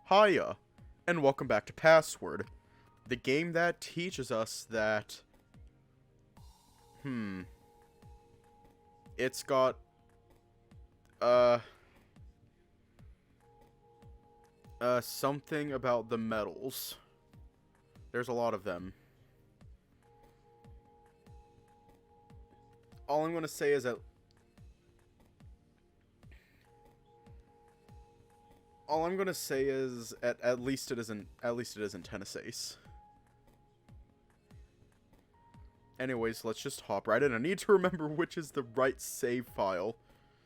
Hiya, and welcome back to Password, the game that teaches us that, it's got, something about the metals. There's a lot of them. All I'm gonna say is that at least it isn't tennis ace. Anyways, let's just hop right in. I need to remember which is the right save file.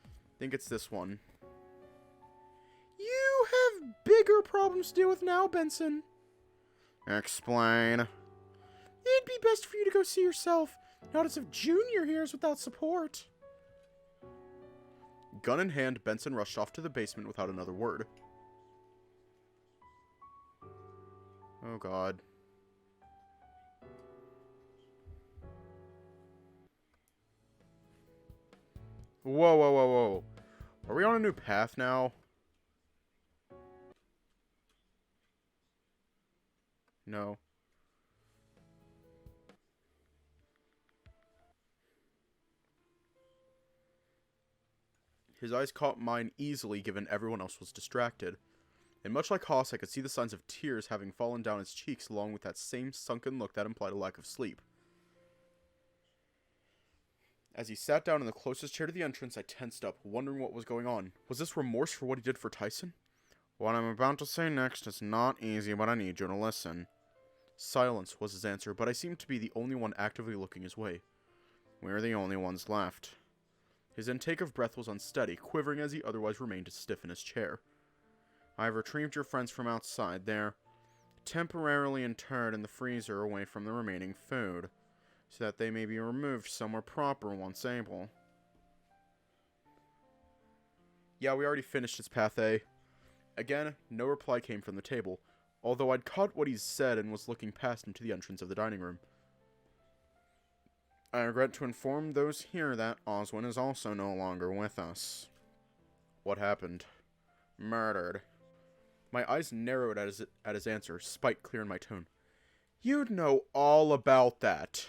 I think it's this one. You have bigger problems to deal with now, Benson. Explain. It'd be best for you to go see yourself. Not as if Junior here is without support. Gun in hand, Benson rushed off to the basement without another word. Oh god. Whoa, whoa, whoa, whoa. Are we on a new path now? No. His eyes caught mine easily given everyone else was distracted. And much like Haas, I could see the signs of tears having fallen down his cheeks along with that same sunken look that implied a lack of sleep. As he sat down in the closest chair to the entrance, I tensed up, wondering what was going on. Was this remorse for what he did for Tyson? What I'm about to say next is not easy, but I need you to listen. Silence was his answer, but I seemed to be the only one actively looking his way. We're the only ones left. His intake of breath was unsteady, quivering as he otherwise remained stiff in his chair. I have retrieved your friends from outside. They're temporarily interred in the freezer away from the remaining food, so that they may be removed somewhere proper once able. Yeah, we already finished his path A. Again, no reply came from the table, although I'd caught what he said and was looking past him to the entrance of the dining room. I regret to inform those here that Oswin is also no longer with us. What happened? Murdered. My eyes narrowed at his answer, spite clear in my tone. You'd know all about that.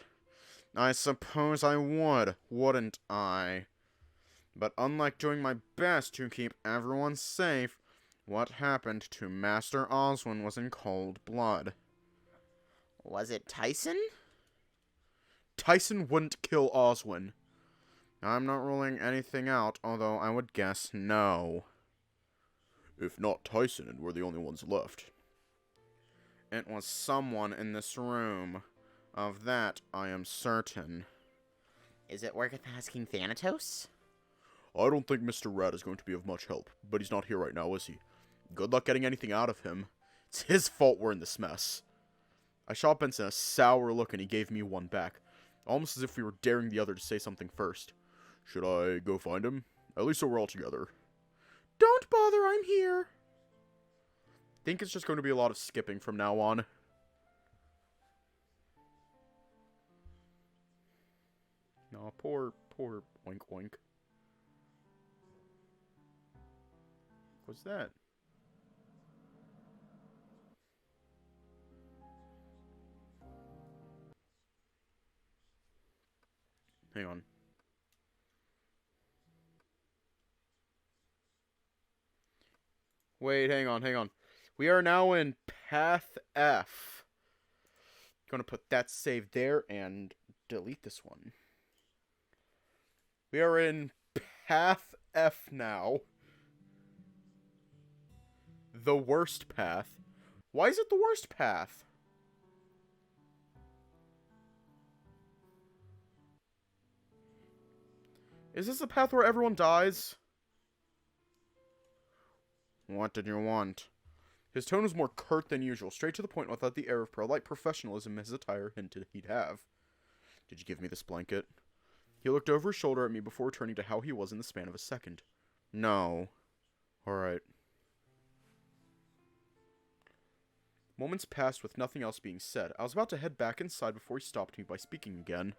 I suppose I would, wouldn't I? But unlike doing my best to keep everyone safe, what happened to Master Oswin was in cold blood. Was it Tyson? Tyson wouldn't kill Oswin. I'm not ruling anything out, although I would guess no. If not Tyson, and we're the only ones left. It was someone in this room. Of that, I am certain. Is it worth asking Thanatos? I don't think Mr. Rat is going to be of much help, but he's not here right now, is he? Good luck getting anything out of him. It's his fault we're in this mess. I shot Benson a sour look and he gave me one back, almost as if we were daring the other to say something first. Should I go find him? At least so we're all together. Don't bother, I'm here. Think it's just going to be a lot of skipping from now on. No, poor oink oink. What's that? Hang on. Wait, hang on. We are now in Path F. Gonna put that save there and delete this one. We are in Path F now. The worst path. Why is it the worst path? Is this the path where everyone dies? What did you want? His tone was more curt than usual, straight to the point without the air of polite professionalism his attire hinted he'd have. Did you give me this blanket? He looked over his shoulder at me before turning to how he was in the span of a second. No. Alright. Moments passed with nothing else being said. I was about to head back inside before he stopped me by speaking again.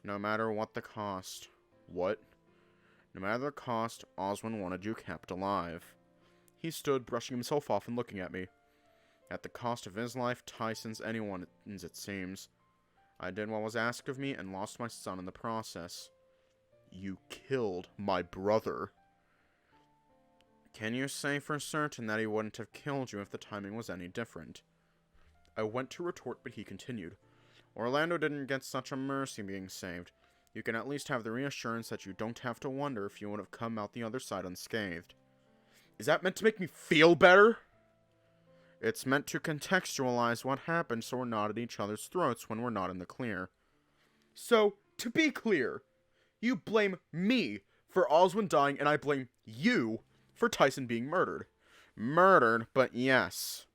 No matter what the cost. What? No matter the cost, Oswin wanted you kept alive. He stood, brushing himself off and looking at me. At the cost of his life, Tyson's, anyone's, it seems. I did what was asked of me and lost my son in the process. You killed my brother. Can you say for certain that he wouldn't have killed you if the timing was any different? I went to retort, but he continued. Orlando didn't get such a mercy being saved. You can at least have the reassurance that you don't have to wonder if you would have come out the other side unscathed. Is that meant to make me feel better? It's meant to contextualize what happened so we're not at each other's throats when we're not in the clear. So, to be clear, you blame me for Oswin dying and I blame you for Tyson being murdered. Murdered, but yes.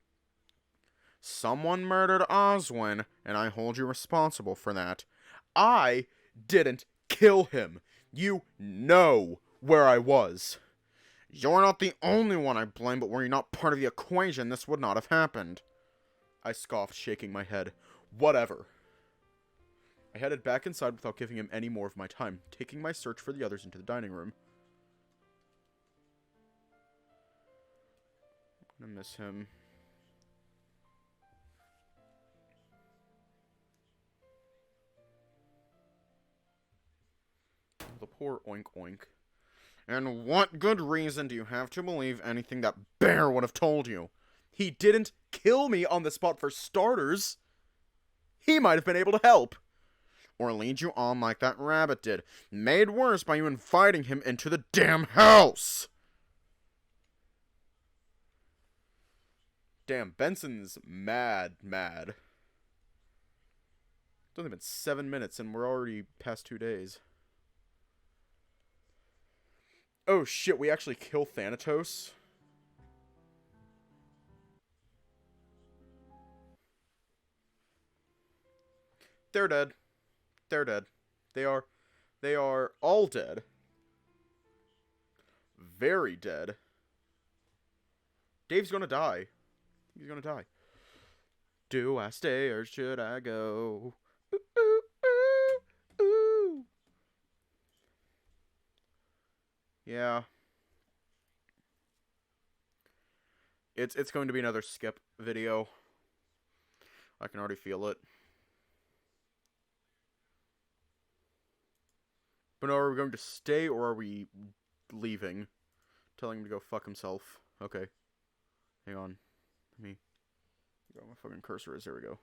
Someone murdered Oswin, and I hold you responsible for that. I didn't kill him. You know where I was. You're not the only one I blame, but were you not part of the equation, this would not have happened. I scoffed, shaking my head. Whatever. I headed back inside without giving him any more of my time, taking my search for the others into the dining room. I'm gonna miss him. The poor Oink Oink. And what good reason do you have to believe anything that bear would have told you? He didn't kill me on the spot for starters. He might have been able to help. Or lead you on like that rabbit did. Made worse by you inviting him into the damn house. Damn, Benson's mad. It's only been 7 minutes and we're already past 2 days. Oh shit, we actually kill Thanatos? They're dead. They're dead. They are all dead. Very dead. Dave's gonna die. He's gonna die. Do I stay or should I go? Ooh, ooh, ooh, ooh. Yeah. It's going to be another skip video. I can already feel it. But are we going to stay or are we leaving? Telling him to go fuck himself. Okay. Hang on. Let me... Where my fucking cursor is. There we go.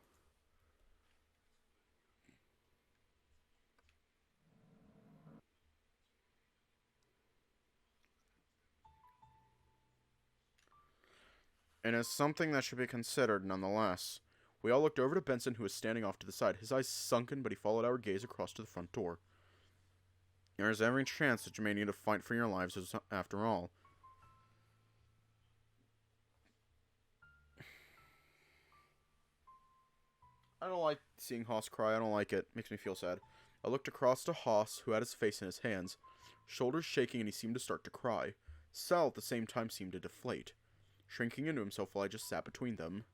And it's something that should be considered nonetheless. We all looked over to Benson, who was standing off to the side, his eyes sunken, but he followed our gaze across to the front door. There is every chance that you may need to fight for your lives after all. I don't like seeing Haas cry. I don't like it. Makes me feel sad. I looked across to Haas, who had his face in his hands, shoulders shaking, and he seemed to start to cry. Sal, at the same time, seemed to deflate, shrinking into himself while I just sat between them.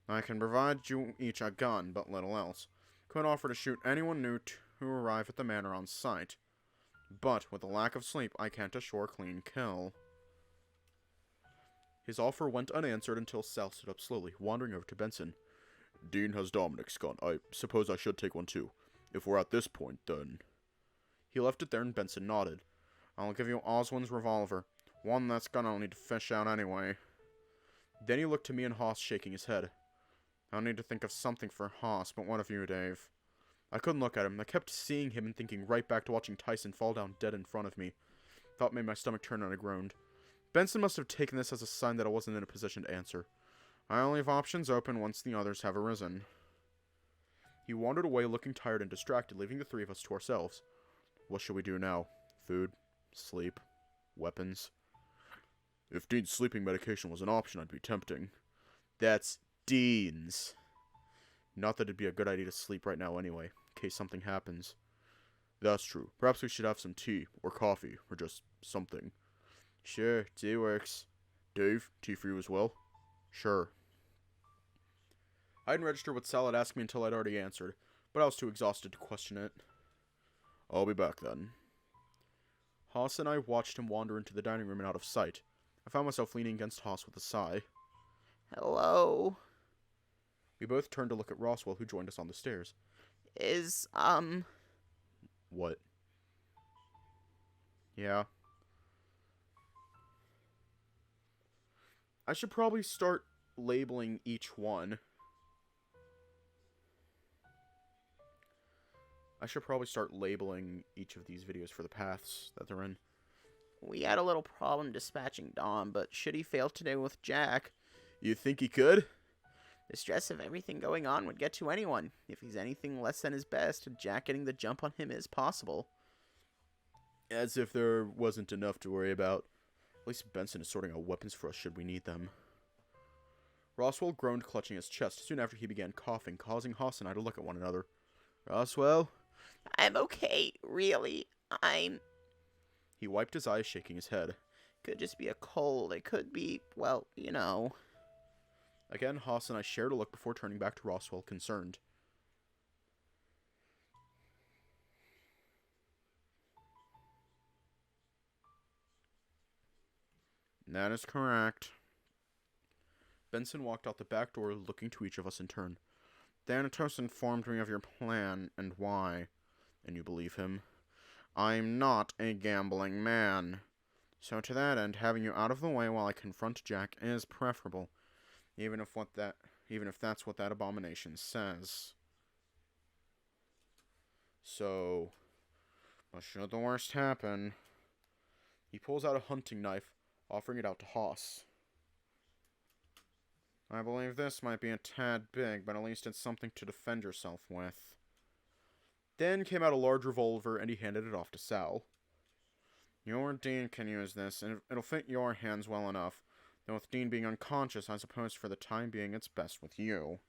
I can provide you each a gun, but little else. Could offer to shoot anyone new who arrive at the manor on sight. But, with a lack of sleep, I can't assure clean kill. His offer went unanswered until Sal stood up slowly, wandering over to Benson. Dean has Dominic's gun. I suppose I should take one too. If we're at this point, then... He left it there and Benson nodded. I'll give you Oswin's revolver. One that's gonna need to fish out anyway. Then he looked to me and Haas, shaking his head. I'll need to think of something for Haas, but what of you, Dave? I couldn't look at him. I kept seeing him and thinking right back to watching Tyson fall down dead in front of me. Thought made my stomach turn and I groaned. Benson must have taken this as a sign that I wasn't in a position to answer. I'll leave options open once the others have arisen. He wandered away looking tired and distracted, leaving the three of us to ourselves. What should we do now? Food? Sleep? Weapons? If Dean's sleeping medication was an option, I'd be tempting. That's Dean's. Not that it'd be a good idea to sleep right now anyway, in case something happens. That's true. Perhaps we should have some tea, or coffee, or just something. Sure, tea works. Dave, tea for you as well? Sure. I didn't register what Sal had asked me until I'd already answered, but I was too exhausted to question it. I'll be back then. Haas and I watched him wander into the dining room and out of sight. I found myself leaning against Haas with a sigh. Hello? We both turned to look at Roswell, who joined us on the stairs. What? Yeah? I should probably start labeling each one. I should probably start labeling each of these videos for the paths that they're in. We had a little problem dispatching Dom, but should he fail today with Jack, You think he could? the stress of everything going on would get to anyone. If he's anything less than his best, Jack getting the jump on him is possible. As if there wasn't enough to worry about. At least Benson is sorting out weapons for us should we need them. Roswell groaned, clutching his chest, soon after he began coughing, causing Haas and I to look at one another. Roswell? I'm okay, really. He wiped his eyes, shaking his head. Could just be a cold. It could be, well, you know. Again, Haas and I shared a look before turning back to Roswell, concerned. That is correct. Benson walked out the back door, looking to each of us in turn. Thanatos informed me of your plan and why. And you believe him? I'm not a gambling man. So to that end, having you out of the way while I confront Jack is preferable. Even if that's what that abomination says. So, but should the worst happen... He pulls out a hunting knife, offering it out to Haas. I believe this might be a tad big, but at least it's something to defend yourself with. Then came out a large revolver, and he handed it off to Sal. Your Dean can use this, and it'll fit your hands well enough. Though with Dean being unconscious, I suppose for the time being it's best with you.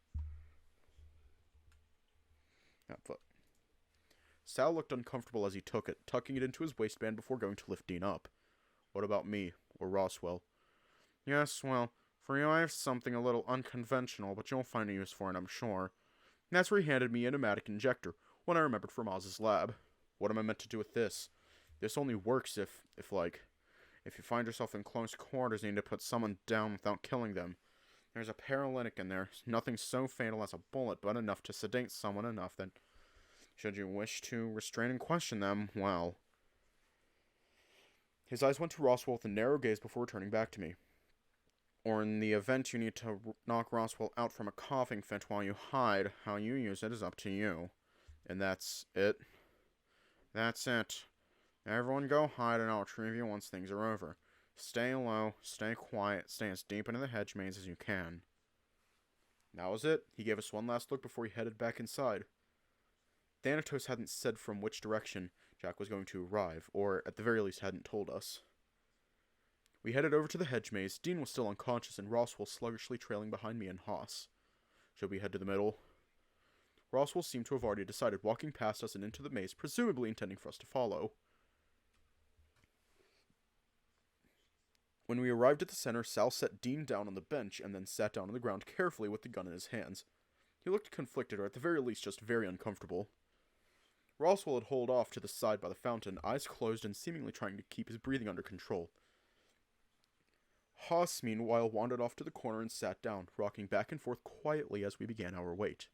Sal looked uncomfortable as he took it, tucking it into his waistband before going to lift Dean up. What about me, or Roswell? Yes, well, for you I have something a little unconventional, but you'll find a use for it, I'm sure. And that's where he handed me a pneumatic injector, one I remembered from Oz's lab. What am I meant to do with this? This only works if you find yourself in close quarters needing to put someone down without killing them. There's a paralytic in there, nothing so fatal as a bullet, but enough to sedate someone enough that, should you wish to restrain and question them, well... His eyes went to Roswell with a narrow gaze before turning back to me. Or in the event you need to knock Roswell out from a coughing fit while you hide, how you use it is up to you. And that's it? That's it. Everyone go hide and I'll retrieve you once things are over. Stay low, stay quiet, stay as deep into the hedge maze as you can. That was it. He gave us one last look before he headed back inside. Thanatos hadn't said from which direction Jack was going to arrive, or at the very least hadn't told us. We headed over to the hedge maze. Dean was still unconscious and Roswell sluggishly trailing behind me and Haas. Should we head to the middle? Roswell seemed to have already decided, walking past us and into the maze, presumably intending for us to follow. When we arrived at the center, Sal set Dean down on the bench and then sat down on the ground carefully with the gun in his hands. He looked conflicted, or at the very least just very uncomfortable. Roswell had holed off to the side by the fountain, eyes closed and seemingly trying to keep his breathing under control. Haas, meanwhile, wandered off to the corner and sat down, rocking back and forth quietly as we began our wait.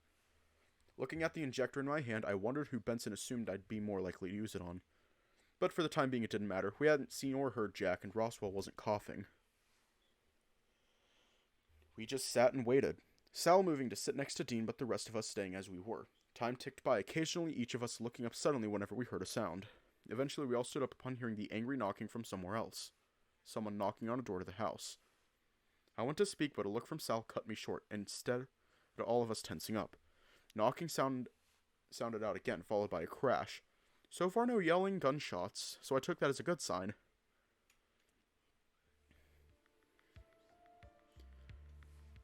Looking at the injector in my hand, I wondered who Benson assumed I'd be more likely to use it on. But for the time being it didn't matter. We hadn't seen or heard Jack, and Roswell wasn't coughing. We just sat and waited. Sal moving to sit next to Dean, but the rest of us staying as we were. Time ticked by, occasionally each of us looking up suddenly whenever we heard a sound. Eventually we all stood up upon hearing the angry knocking from somewhere else. Someone knocking on a door to the house. I went to speak, but a look from Sal cut me short, instead of all of us tensing up. Knocking sounded out again, followed by a crash. So far no yelling, gunshots, so I took that as a good sign.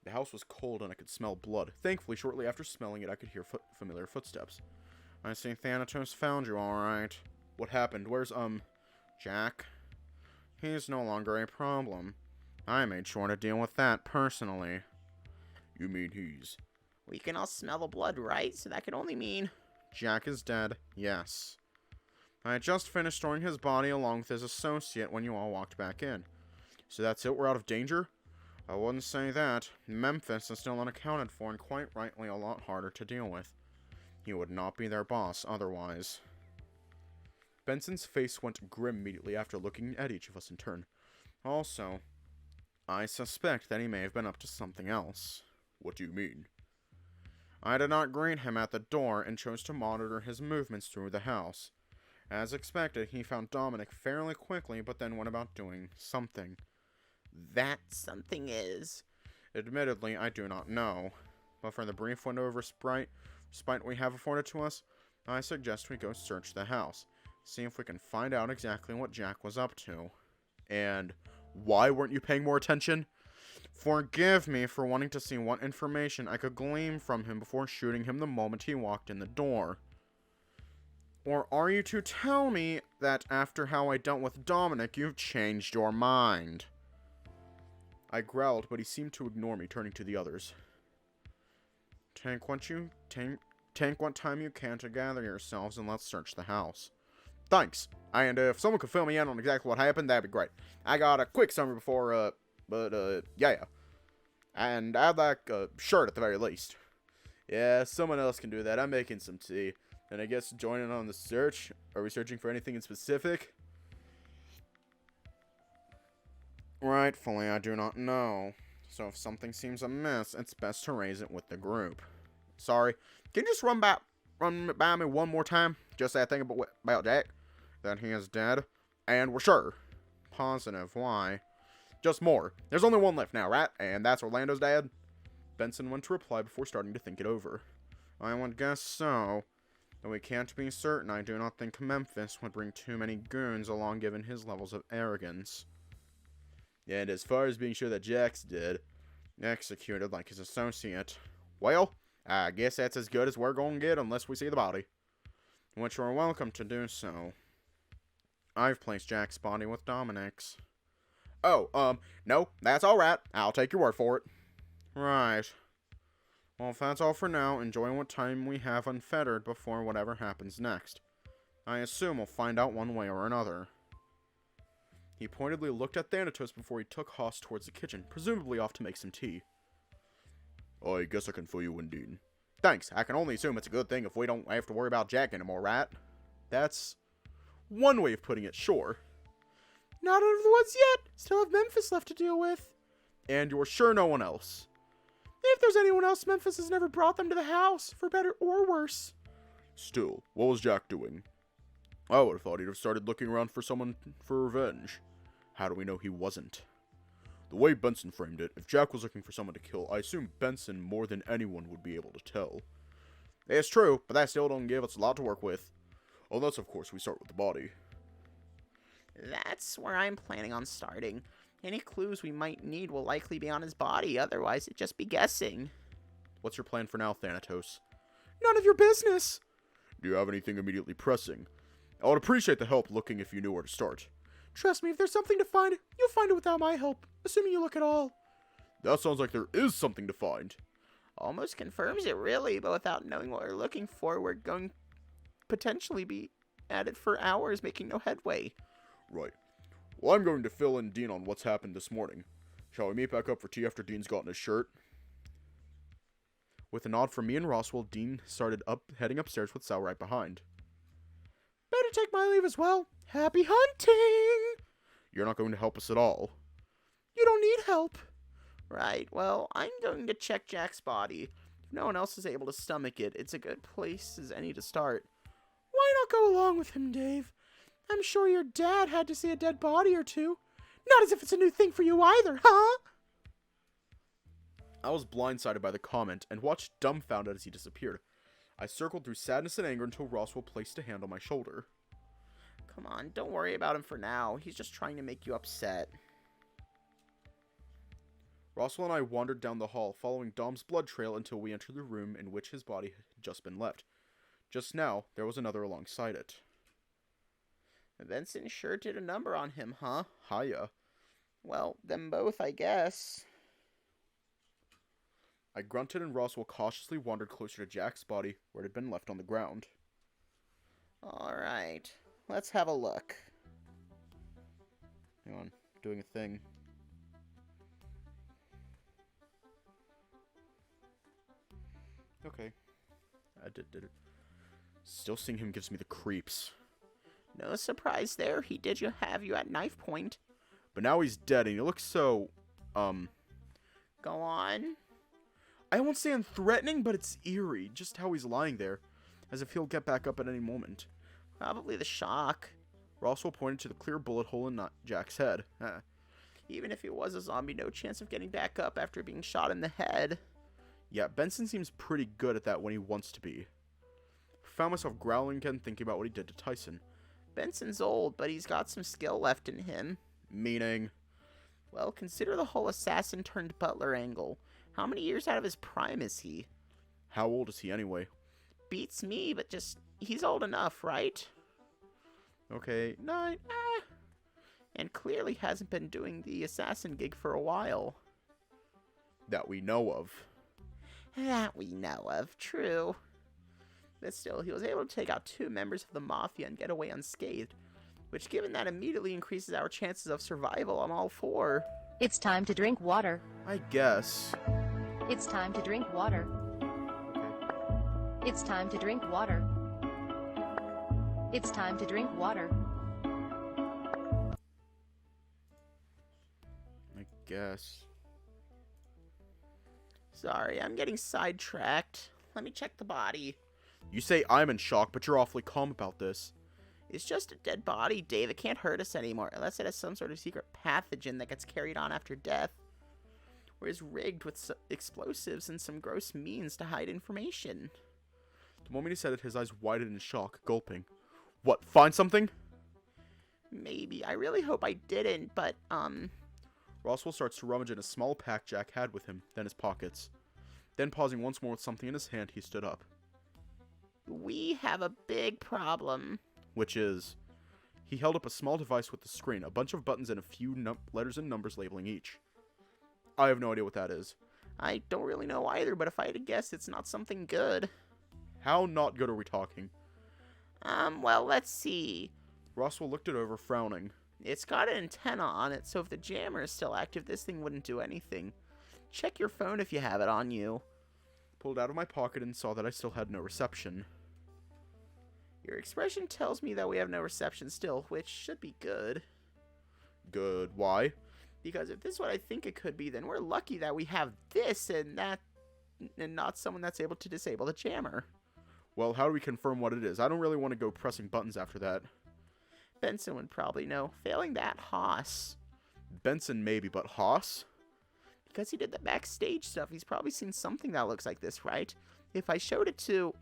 The house was cold and I could smell blood. Thankfully, shortly after smelling it, I could hear familiar footsteps. I see Thanatos found you, alright. What happened? Where's, Jack? He's no longer a problem. I made sure to deal with that personally. You mean he's... We can all smell the blood, right? So that could only mean... Jack is dead, yes. I had just finished storing his body along with his associate when you all walked back in. So that's it? We're out of danger? I wouldn't say that. Memphis is still unaccounted for and quite rightly a lot harder to deal with. He would not be their boss otherwise. Benson's face went grim immediately after looking at each of us in turn. Also, I suspect that he may have been up to something else. What do you mean? I did not greet him at the door and chose to monitor his movements through the house. As expected, he found Dominic fairly quickly, but then went about doing something. That something is... Admittedly, I do not know. But for the brief window of respite we have afforded to us, I suggest we go search the house. See if we can find out exactly what Jack was up to. And why weren't you paying more attention? Forgive me for wanting to see what information I could glean from him before shooting him the moment he walked in the door. Or are you to tell me that after how I dealt with Dominic, you've changed your mind? I growled, but he seemed to ignore me, turning to the others. Take what time you can to gather yourselves and let's search the house. Thanks. And if someone could fill me in on exactly what happened, that'd be great. I got a quick summary before, yeah. And I'd like a shirt at the very least. Yeah, someone else can do that. I'm making some tea. And I guess joining on the search. Are we searching for anything in specific? Rightfully, I do not know. So if something seems amiss, it's best to raise it with the group. Sorry. Can you just run by me one more time? Just that thing about Jack? That he is dead? And we're sure. Positive. Why? Just more. There's only one left now, right? And that's Orlando's dad? Benson went to reply before starting to think it over. I would guess so. Though we can't be certain, I do not think Memphis would bring too many goons along given his levels of arrogance. And as far as being sure that Jack's dead, executed like his associate, well, I guess that's as good as we're gonna get unless we see the body. Which we're welcome to do so. I've placed Jack's body with Dominic's. Oh, no, that's alright. I'll take your word for it. Right. Well, if that's all for now, enjoy what time we have unfettered before whatever happens next. I assume we'll find out one way or another. He pointedly looked at Thanatos before he took Haas towards the kitchen, presumably off to make some tea. I guess I can fill you in, Dean. Thanks. I can only assume it's a good thing if we don't have to worry about Jack anymore, right? That's one way of putting it, sure. Not out of the woods yet. Still have Memphis left to deal with. And you're sure no one else? If there's anyone else, Memphis has never brought them to the house, for better or worse. Still, what was Jack doing? I would have thought he'd have started looking around for someone for revenge. How do we know he wasn't? The way Benson framed it, if Jack was looking for someone to kill, I assume Benson more than anyone would be able to tell. It's true, but that still don't give us a lot to work with. Unless, of course, we start with the body. That's where I'm planning on starting. Any clues we might need will likely be on his body, otherwise it'd just be guessing. What's your plan for now, Thanatos? None of your business! Do you have anything immediately pressing? I would appreciate the help looking if you knew where to start. Trust me, if there's something to find, you'll find it without my help, assuming you look at all. That sounds like there is something to find. Almost confirms it, really, but without knowing what we're looking for, we're going to potentially be at it for hours, making no headway. Right. Well, I'm going to fill in Dean on what's happened this morning. Shall we meet back up for tea after Dean's gotten his shirt? With a nod from me and Roswell, Dean started heading upstairs with Sal right behind. Better take my leave as well. Happy hunting! You're not going to help us at all. You don't need help. Right, well, I'm going to check Jack's body. If no one else is able to stomach it, it's a good place as any to start. Why not go along with him, Dave? I'm sure your dad had to see a dead body or two. Not as if it's a new thing for you either, huh? I was blindsided by the comment and watched dumbfounded as he disappeared. I circled through sadness and anger until Roswell placed a hand on my shoulder. Come on, don't worry about him for now. He's just trying to make you upset. Roswell and I wandered down the hall, following Dom's blood trail until we entered the room in which his body had just been left. Just now, there was another alongside it. Benson sure did a number on him, huh? Hiya. Well, them both, I guess. I grunted and Roswell cautiously wandered closer to Jack's body, where it had been left on the ground. Alright, let's have a look. Hang on, doing a thing. Okay. I did it. Still seeing him gives me the creeps. No surprise there. He did have you at knife point. But now he's dead, and he looks so, Go on. I won't say unthreatening, but it's eerie, just how he's lying there, as if he'll get back up at any moment. Probably the shock. Roswell pointed to the clear bullet hole in Jack's head. Even if he was a zombie, no chance of getting back up after being shot in the head. Yeah, Benson seems pretty good at that when he wants to be. Found myself growling again, thinking about what he did to Tyson. Benson's old, but he's got some skill left in him. Meaning? Well, consider the whole assassin-turned-butler angle. How many years out of his prime is he? How old is he anyway? Beats me, but he's old enough, right? Okay, 9. And clearly hasn't been doing the assassin gig for a while. That we know of. That we know of, true. But still, he was able to take out 2 members of the Mafia and get away unscathed. Which, given that, immediately increases our chances of survival. I'm all for. It's time to drink water. I guess. It's time to drink water. Okay. It's time to drink water. It's time to drink water. I guess. Sorry, I'm getting sidetracked. Let me check the body. You say I'm in shock, but you're awfully calm about this. It's just a dead body, Dave. It can't hurt us anymore, unless it has some sort of secret pathogen that gets carried on after death. Or is rigged with explosives and some gross means to hide information. The moment he said it, his eyes widened in shock, gulping. What, find something? Maybe. I really hope I didn't, but, Roswell starts to rummage in a small pack Jack had with him, then his pockets. Then, pausing once more with something in his hand, he stood up. We have a big problem. Which is... He held up a small device with the screen, a bunch of buttons and a few letters and numbers labeling each. I have no idea what that is. I don't really know either, but if I had to guess, it's not something good. How not good are we talking? Well, let's see. Roswell looked it over, frowning. It's got an antenna on it, so if the jammer is still active, this thing wouldn't do anything. Check your phone if you have it on you. Pulled it out of my pocket and saw that I still had no reception. Your expression tells me that we have no reception still, which should be good. Good. Why? Because if this is what I think it could be, then we're lucky that we have this and not someone that's able to disable the jammer. Well, how do we confirm what it is? I don't really want to go pressing buttons after that. Benson would probably know. Failing that, Haas. Benson maybe, but Haas? Because he did the backstage stuff, he's probably seen something that looks like this, right? If I showed it to...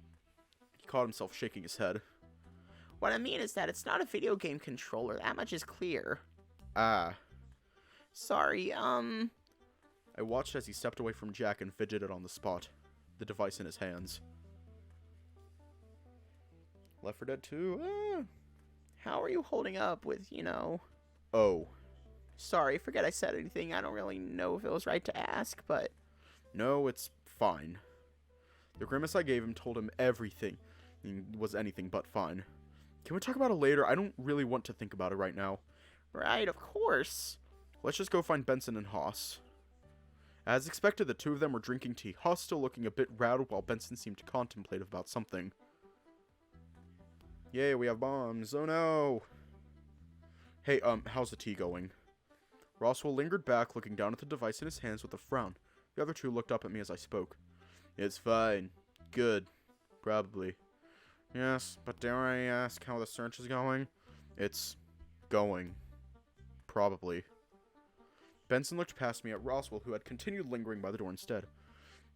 He caught himself shaking his head. What I mean is that it's not a video game controller. That much is clear. Ah. Sorry, I watched as he stepped away from Jack and fidgeted on the spot, the device in his hands. Left 4 Dead 2? How are you holding up with, Oh. Sorry, forget I said anything. I don't really know if it was right to ask, but... No, it's fine. The grimace I gave him told him everything was anything but fine. Can we talk about it later? I don't really want to think about it right now. Right, of course. Let's just go find Benson and Haas. As expected, the 2 of them were drinking tea, Haas still looking a bit rattled while Benson seemed contemplative about something. Yay, we have bombs. Oh no! Hey, how's the tea going? Roswell lingered back, looking down at the device in his hands with a frown. The other 2 looked up at me as I spoke. It's fine. Good. Probably. Yes, but dare I ask how the search is going? It's... going. Probably. Benson looked past me at Roswell, who had continued lingering by the door instead.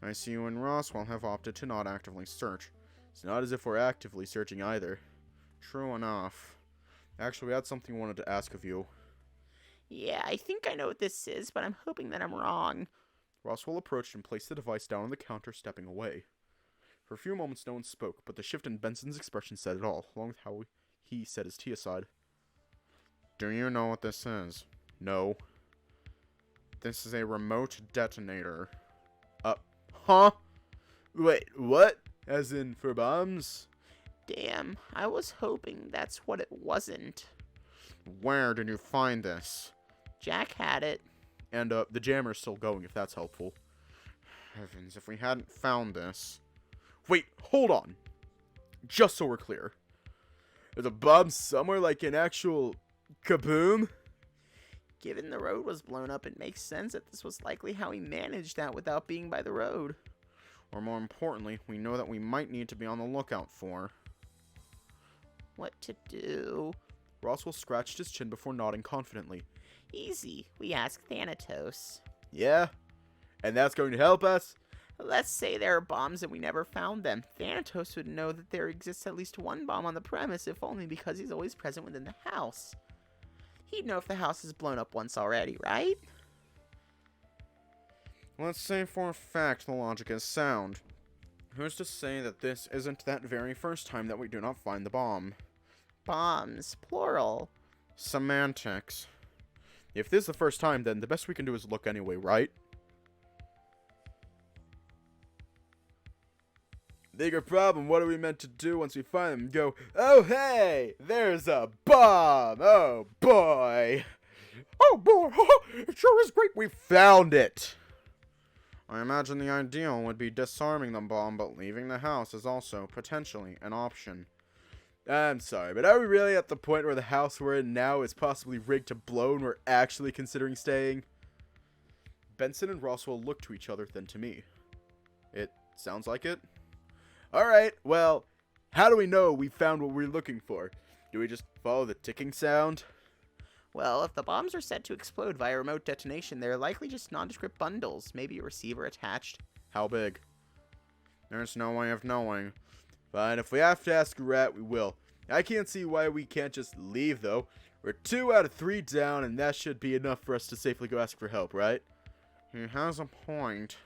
I see you and Roswell have opted to not actively search. It's not as if we're actively searching either. True enough. Actually, we had something we wanted to ask of you. Yeah, I think I know what this is, but I'm hoping that I'm wrong. Roswell approached and placed the device down on the counter, stepping away. For a few moments, no one spoke, but the shift in Benson's expression said it all, along with how he set his tea aside. Do you know what this is? No. This is a remote detonator. Huh? Wait, what? As in for bombs? Damn, I was hoping that's what it wasn't. Where did you find this? Jack had it. And, the jammer's still going, if that's helpful. Heavens, if we hadn't found this... Wait, hold on. Just so we're clear. There's a bomb somewhere, like an actual kaboom? Given the road was blown up, it makes sense that this was likely how he managed that without being by the road. Or more importantly, we know that we might need to be on the lookout for. What to do? Roswell scratched his chin before nodding confidently. Easy. We ask Thanatos. Yeah? And that's going to help us? Let's say there are bombs and we never found them. Thanatos would know that there exists at least one bomb on the premise, if only because he's always present within the house. He'd know if the house is blown up once already, right? Let's say for a fact the logic is sound. Who's to say that this isn't that very first time that we do not find the bomb? Bombs, plural. Semantics. If this is the first time, then the best we can do is look anyway, right? Bigger problem, what are we meant to do once we find them? Go, oh hey, there's a bomb, oh boy. Oh boy, it sure is great we found it. I imagine the ideal would be disarming the bomb, but leaving the house is also potentially an option. I'm sorry, but are we really at the point where the house we're in now is possibly rigged to blow and we're actually considering staying? Benson and Roswell looked to each other, then to me. It sounds like it. Alright, well, how do we know we found what we're looking for? Do we just follow the ticking sound? Well, if the bombs are set to explode via remote detonation, they're likely just nondescript bundles, maybe a receiver attached. How big? There's no way of knowing. But if we have to ask a rat, we will. I can't see why we can't just leave, though. We're 2 out of 3 down, and that should be enough for us to safely go ask for help, right? He has a point.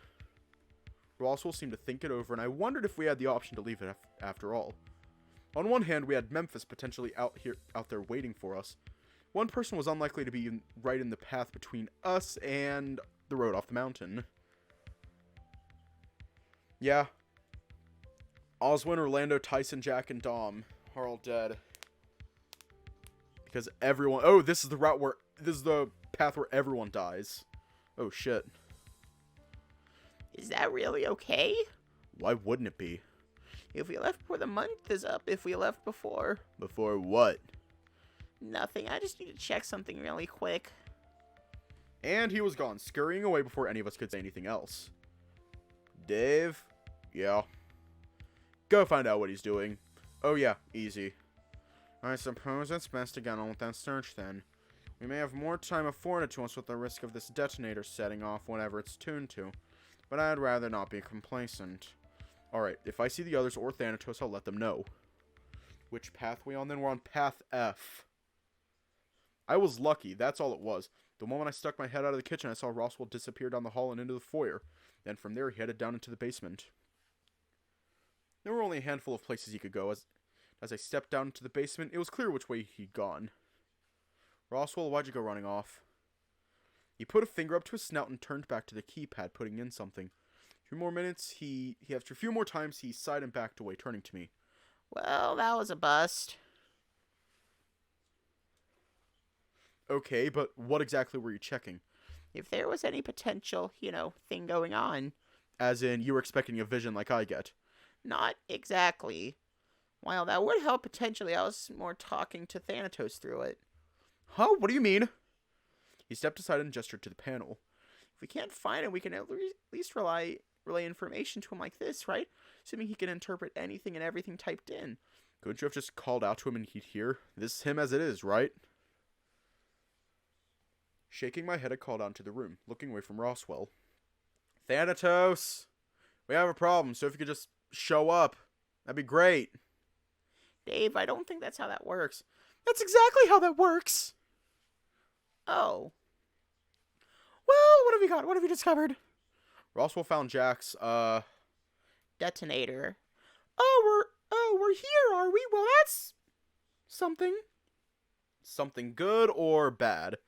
Roswell seemed to think it over, and I wondered if we had the option to leave it after all. On one hand, we had Memphis potentially out there waiting for us. One person was unlikely to be right in the path between us and the road off the mountain. Yeah. Oswin, Orlando, Tyson, Jack, and Dom are all dead. Because everyone... Oh, this is the route where... This is the path where everyone dies. Oh, shit. Is that really okay? Why wouldn't it be? If we left before the month is up, if we left before... Before what? Nothing, I just need to check something really quick. And he was gone, scurrying away before any of us could say anything else. Dave? Yeah. Go find out what he's doing. Oh yeah, easy. I suppose it's best to get on with that search then. We may have more time afforded to us with the risk of this detonator setting off whenever it's tuned to, but I'd rather not be complacent. Alright, if I see the others or Thanatos, I'll let them know. Which path we on then? We're on path F. I was lucky, that's all it was. The moment I stuck my head out of the kitchen, I saw Roswell disappear down the hall and into the foyer. Then from there, he headed down into the basement. There were only a handful of places he could go. As I stepped down into the basement, it was clear which way he'd gone. Roswell, why'd you go running off? He put a finger up to his snout and turned back to the keypad, putting in something. A few more minutes, after a few more times, he sighed and backed away, turning to me. Well, that was a bust. Okay, but what exactly were you checking? If there was any potential, thing going on. As in, you were expecting a vision like I get. Not exactly. While that would help potentially, I was more talking to Thanatos through it. Huh? What do you mean? He stepped aside and gestured to the panel. If we can't find him, we can at least relay information to him like this, right? Assuming he can interpret anything and everything typed in. Couldn't you have just called out to him and he'd hear? This is him as it is, right? Shaking my head, I called out into the room, looking away from Roswell. Thanatos! We have a problem, so if you could just show up, that'd be great. Dave, I don't think that's how that works. That's exactly how that works! Oh. Well, what have you got? What have you discovered? Roswell found Jack's, detonator. Oh, we're here, are we? Well, that's... something. Something good or bad?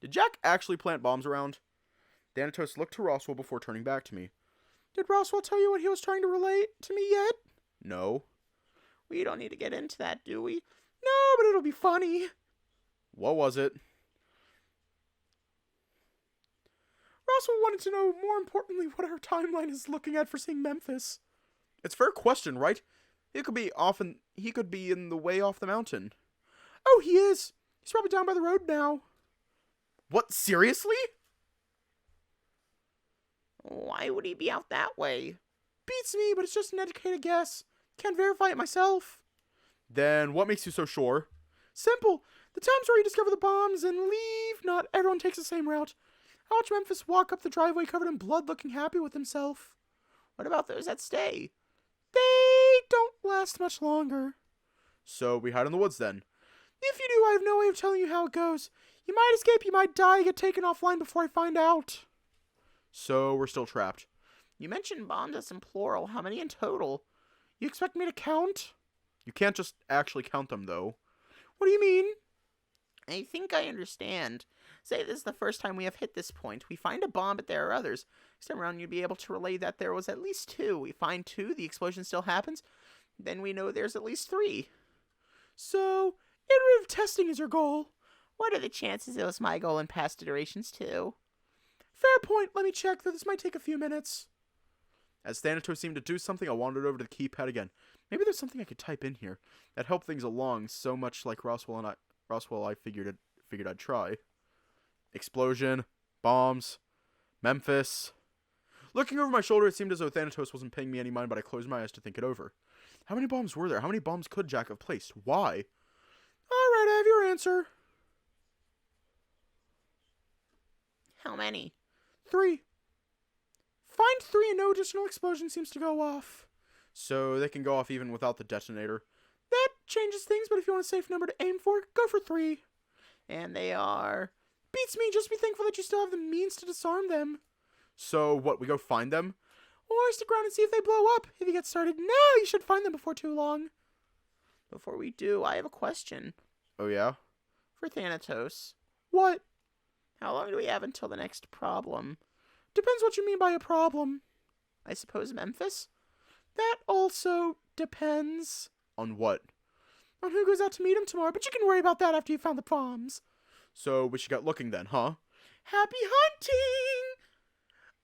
Did Jack actually plant bombs around? Thanatos looked to Roswell before turning back to me. Did Roswell tell you what he was trying to relate to me yet? No. We don't need to get into that, do we? No, but it'll be funny. What was it? Roswell wanted to know, more importantly, what our timeline is looking at for seeing Memphis. It's a fair question, right? He could be in the way off the mountain. Oh, he is. He's probably down by the road now. What, seriously? Why would he be out that way? Beats me, but it's just an educated guess. Can't verify it myself. Then what makes you so sure? Simple. The times where you discover the bombs and leave, not everyone takes the same route. I watch Memphis walk up the driveway covered in blood looking happy with himself. What about those that stay? They don't last much longer. So we hide in the woods then. If you do, I have no way of telling you how it goes. You might escape, you might die, get taken offline before I find out. So we're still trapped. You mentioned bombs as in plural. How many in total? You expect me to count? You can't just actually count them, though. What do you mean? I think I understand. Say this is the first time we have hit this point. We find a bomb, but there are others. Next time around, you'd be able to relay that there was at least 2. We find 2, the explosion still happens. Then we know there's at least 3. So, iterative testing is your goal. What are the chances it was my goal in past iterations, too? Fair point. Let me check, though this might take a few minutes. As Thanatos seemed to do something, I wandered over to the keypad again. Maybe there's something I could type in here that helped things along so much like Roswell, I figured I'd try. Explosion, bombs, Memphis. Looking over my shoulder, it seemed as though Thanatos wasn't paying me any mind, but I closed my eyes to think it over. How many bombs were there? How many bombs could Jack have placed? Why? Alright, I have your answer. How many? 3. Find 3 and no additional explosion seems to go off. So they can go off even without the detonator. That changes things, but if you want a safe number to aim for, go for 3. And they are... Beats me, just be thankful that you still have the means to disarm them. So, what, we go find them? Or stick around and see if they blow up. If you get started now, you should find them before too long. Before we do, I have a question. Oh, yeah? For Thanatos. What? How long do we have until the next problem? Depends what you mean by a problem. I suppose Memphis? That also depends. On what? On who goes out to meet him tomorrow, but you can worry about that after you found the bombs. So we should get looking then, huh? Happy hunting!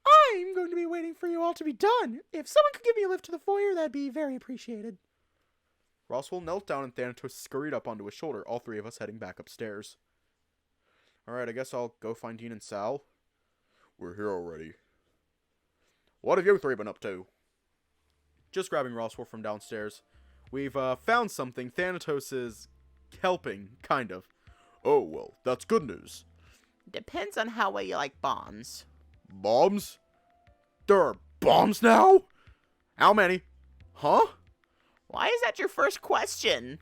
I'm going to be waiting for you all to be done. If someone could give me a lift to the foyer, that'd be very appreciated. Roswell knelt down and Thanatos scurried up onto his shoulder, all 3 of us heading back upstairs. Alright, I guess I'll go find Dean and Sal. We're here already. What have you 3 been up to? Just grabbing Roswell from downstairs. We've found something. Thanatos is helping, kind of. Oh, well, that's good news. Depends on how well you like bombs. Bombs? There are bombs now? How many? Huh? Why is that your first question?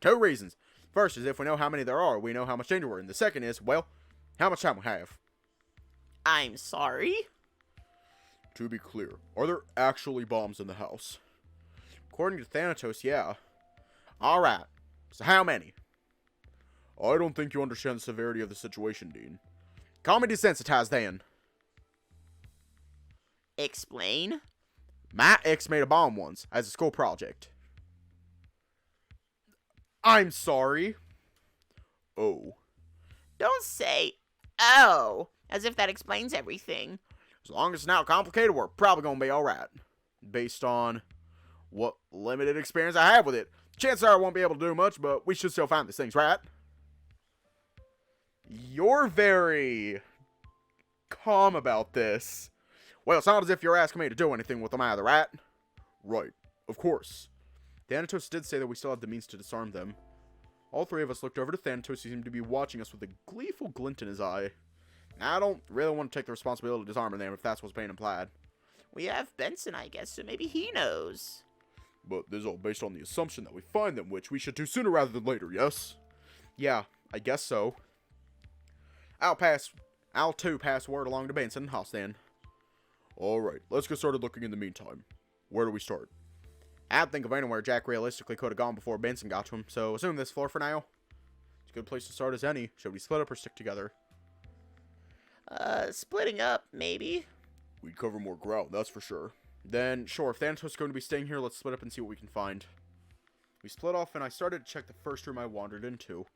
2 reasons. First is if we know how many there are, we know how much danger we're in. The second is, well, how much time we have. I'm sorry? To be clear, are there actually bombs in the house? According to Thanatos, yeah. Alright, so how many? I don't think you understand the severity of the situation, Dean. Call me desensitized then. Explain? My ex made a bomb once, as a school project. I'm sorry. Oh. Don't say, oh, as if that explains everything. As long as it's not complicated, we're probably gonna be alright. Based on what limited experience I have with it. Chances are I won't be able to do much, but we should still find these things, right? You're very calm about this. Well, it's not as if you're asking me to do anything with them either, right? Right, of course. Thanatos did say that we still have the means to disarm them. All 3 of us looked over to Thanatos, who seemed to be watching us with a gleeful glint in his eye. I don't really want to take the responsibility of disarming them if that's what's being implied. We have Benson, I guess, so maybe he knows. But this is all based on the assumption that we find them, which we should do sooner rather than later, yes? Yeah, I guess so. I'll too pass word along to Benson and Haas then. Alright, let's get started looking in the meantime. Where do we start? I don't think of anywhere Jack realistically could have gone before Benson got to him, so assume this floor for now. It's a good place to start as any. Should we split up or stick together? Splitting up, maybe. We'd cover more ground, that's for sure. Then, sure, if Thanatos is going to be staying here, let's split up and see what we can find. We split off, and I started to check the first room I wandered into.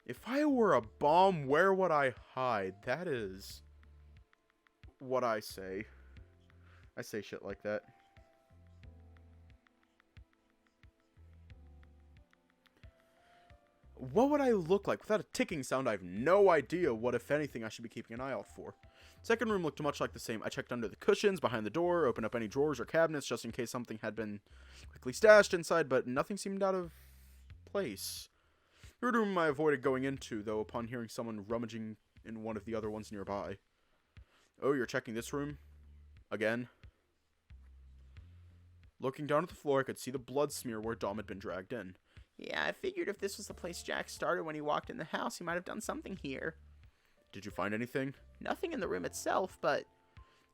If I were a bomb, where would I hide? That is what I say. I say shit like that. What would I look like? Without a ticking sound, I have no idea what, if anything, I should be keeping an eye out for. Second room looked much like the same. I checked under the cushions, behind the door, opened up any drawers or cabinets just in case something had been quickly stashed inside, but nothing seemed out of place. Third room I avoided going into, though, upon hearing someone rummaging in one of the other ones nearby. Oh, you're checking this room? Again? Looking down at the floor, I could see the blood smear where Dom had been dragged in. Yeah, I figured if this was the place Jack started when he walked in the house, he might have done something here. Did you find anything? Nothing in the room itself, but...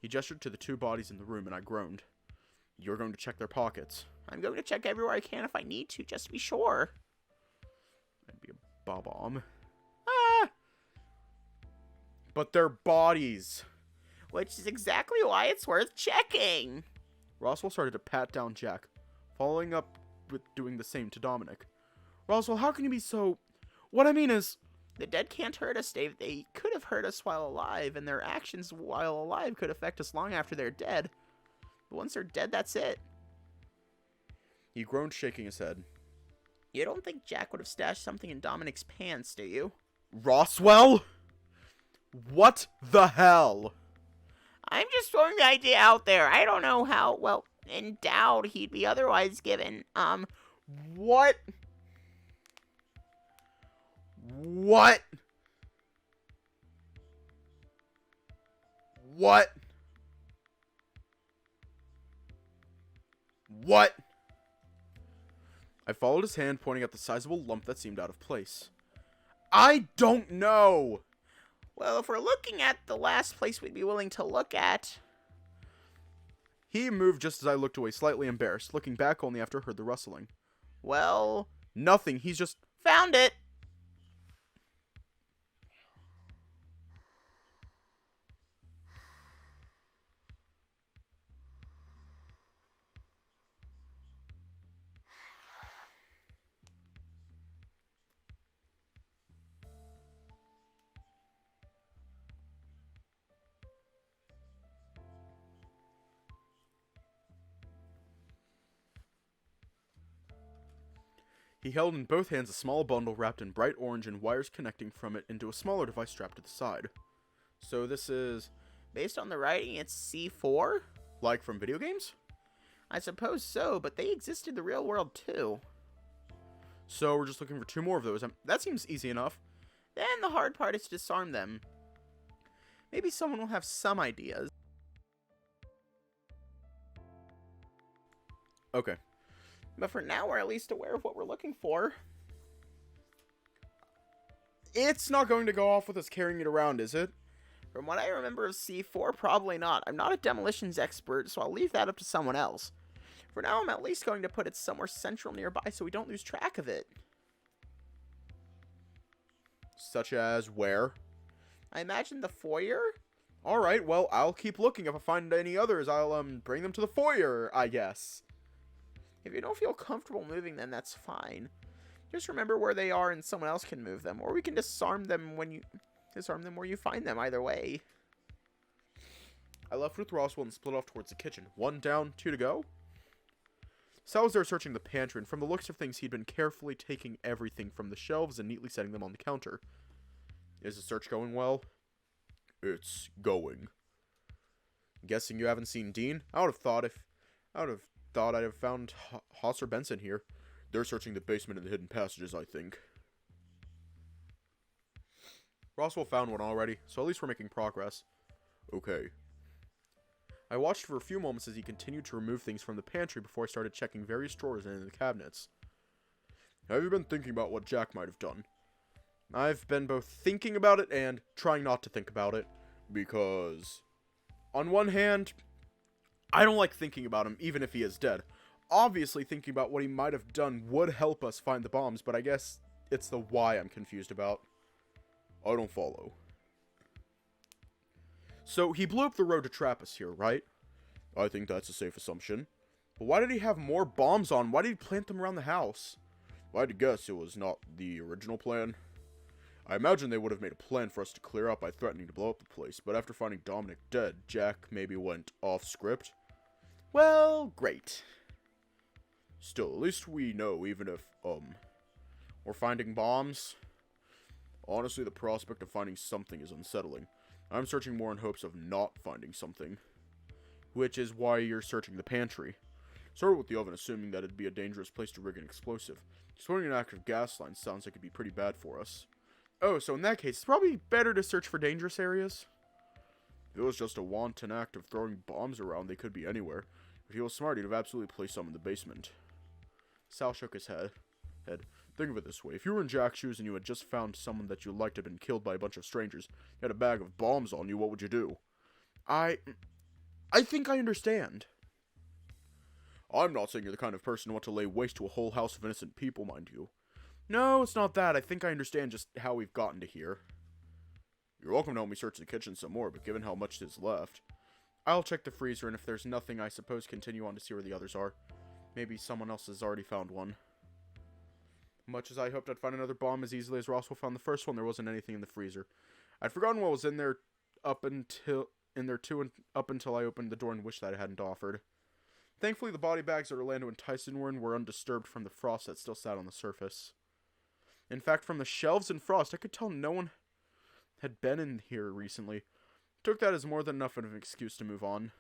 He gestured to the two bodies in the room, and I groaned. You're going to check their pockets. I'm going to check everywhere I can if I need to, just to be sure. I'd be a bomb. Ah! But they're bodies. Which is exactly why it's worth checking. Roswell started to pat down Jack, following up with doing the same to Dominic. Roswell, how can you be so... What I mean is... The dead can't hurt us, Dave. They could have hurt us while alive, and their actions while alive could affect us long after they're dead. But once they're dead, that's it. He groaned, shaking his head. You don't think Jack would have stashed something in Dominic's pants, do you? Roswell? What the hell? I'm just throwing the idea out there. I don't know how, well, endowed he'd be otherwise given. What? What? What? What? I followed his hand, pointing at the sizable lump that seemed out of place. I don't know! Well, if we're looking at the last place we'd be willing to look at... He moved just as I looked away, slightly embarrassed, looking back only after I heard the rustling. Well... Nothing, he's just... Found it! He held in both hands a small bundle wrapped in bright orange and wires connecting from it into a smaller device strapped to the side. So this is... Based on the writing, it's C4? Like from video games? I suppose so, but they exist in the real world too. So we're just looking for 2 more of those. That seems easy enough. Then the hard part is to disarm them. Maybe someone will have some ideas. Okay. But for now, we're at least aware of what we're looking for. It's not going to go off with us carrying it around, is it? From what I remember of C4, probably not. I'm not a demolitions expert, so I'll leave that up to someone else. For now, I'm at least going to put it somewhere central nearby so we don't lose track of it. Such as where? I imagine the foyer? Alright, well, I'll keep looking. If I find any others, I'll, bring them to the foyer, I guess. If you don't feel comfortable moving them, that's fine. Just remember where they are and someone else can move them. Or we can disarm them where you find them, either way. I left with Roswell and split off towards the kitchen. 1 down, 2 to go. Sal was there searching the pantry, and from the looks of things, he'd been carefully taking everything from the shelves and neatly setting them on the counter. Is the search going well? It's going. Guessing you haven't seen Dean? I would have thought I'd have found Haas or Benson here. They're searching the basement and the hidden passages, I think. Roswell found one already, so at least we're making progress. Okay. I watched for a few moments as he continued to remove things from the pantry before I started checking various drawers and in the cabinets. Have you been thinking about what Jack might have done? I've been both thinking about it and trying not to think about it, because on one hand, I don't like thinking about him, even if he is dead. Obviously, thinking about what he might have done would help us find the bombs, but I guess it's the why I'm confused about. I don't follow. So, he blew up the road to trap us here, right? I think that's a safe assumption. But why did he have more bombs on? Why did he plant them around the house? If I had to guess, it was not the original plan. I imagine they would have made a plan for us to clear up by threatening to blow up the place, but after finding Dominic dead, Jack maybe went off script. Well, great. Still, at least we know, even if, Or finding bombs? Honestly, the prospect of finding something is unsettling. I'm searching more in hopes of not finding something. Which is why you're searching the pantry. Started with the oven, assuming that it'd be a dangerous place to rig an explosive. Exploring an active gas line sounds like it'd be pretty bad for us. Oh, so in that case, it's probably better to search for dangerous areas? If it was just a wanton act of throwing bombs around, they could be anywhere. If he was smart, he'd have absolutely placed some in the basement. Sal shook his head. Think of it this way. If you were in Jack's shoes and you had just found someone that you liked had been killed by a bunch of strangers, you had a bag of bombs on you, what would you do? I think I understand. I'm not saying you're the kind of person who want to lay waste to a whole house of innocent people, mind you. No, it's not that. I think I understand just how we've gotten to here. You're welcome to help me search the kitchen some more, but given how much is left, I'll check the freezer, and if there's nothing, I suppose continue on to see where the others are. Maybe someone else has already found one. Much as I hoped I'd find another bomb as easily as Roswell found the first one, there wasn't anything in the freezer. I'd forgotten what was in there up until I opened the door and wished that I hadn't offered. Thankfully, the body bags that Orlando and Tyson were in were undisturbed from the frost that still sat on the surface. In fact, from the shelves and frost, I could tell no one had been in here recently. Took that as more than enough of an excuse to move on.